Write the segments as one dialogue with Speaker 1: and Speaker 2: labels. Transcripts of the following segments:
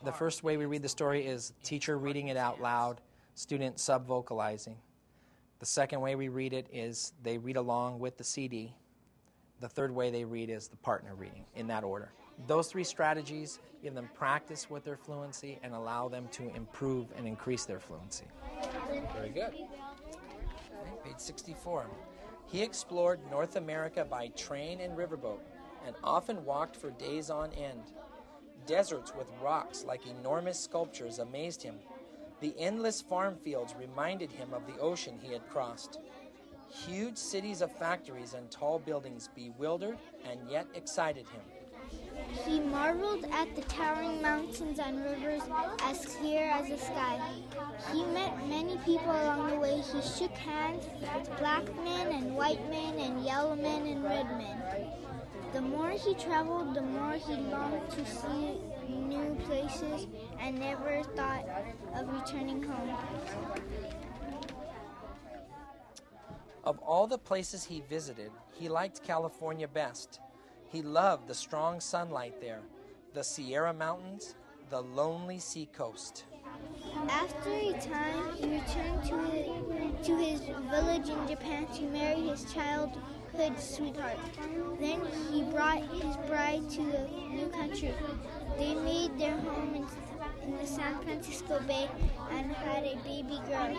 Speaker 1: The first way we read the story is teacher reading it out loud, student sub-vocalizing. The second way we read it is they read along with the CD. The third way they read is the partner reading, in that order. Those three strategies give them practice with their fluency and allow them to improve and increase their fluency. Very good. Okay, page 64. He explored North America by train and riverboat and often walked for days on end. Deserts with rocks like enormous sculptures amazed him. The endless farm fields reminded him of the ocean he had crossed. Huge cities of factories and tall buildings bewildered and yet excited him.
Speaker 2: He marveled at the towering mountains and rivers as clear as the sky. He met many people along the way. He shook hands with black men and white men and yellow men and red men. The more he traveled, the more he longed to see new places and never thought of returning home.
Speaker 1: Of all the places he visited, he liked California best. He loved the strong sunlight there, the Sierra Mountains, the lonely seacoast.
Speaker 2: After a time, he returned to his village in Japan to marry his childhood sweetheart. Then he brought his bride to the new country. They made their home in the San Francisco Bay and had a baby girl.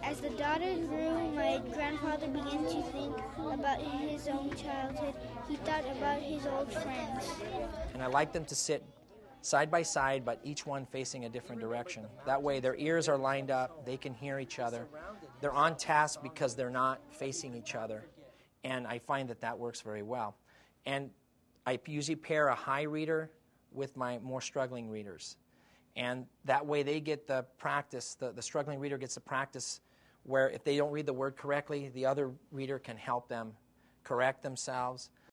Speaker 2: As the daughter grew, my grandfather began to think about his own childhood. He thought about his old friends.
Speaker 1: And I like them to sit side by side, but each one facing a different direction. That way their ears are lined up, they can hear each other. They're on task because they're not facing each other. And I find that that works very well. And I usually pair a high reader with my more struggling readers. And that way they get the practice, the struggling reader gets the practice where if they don't read the word correctly, the other reader can help them correct themselves.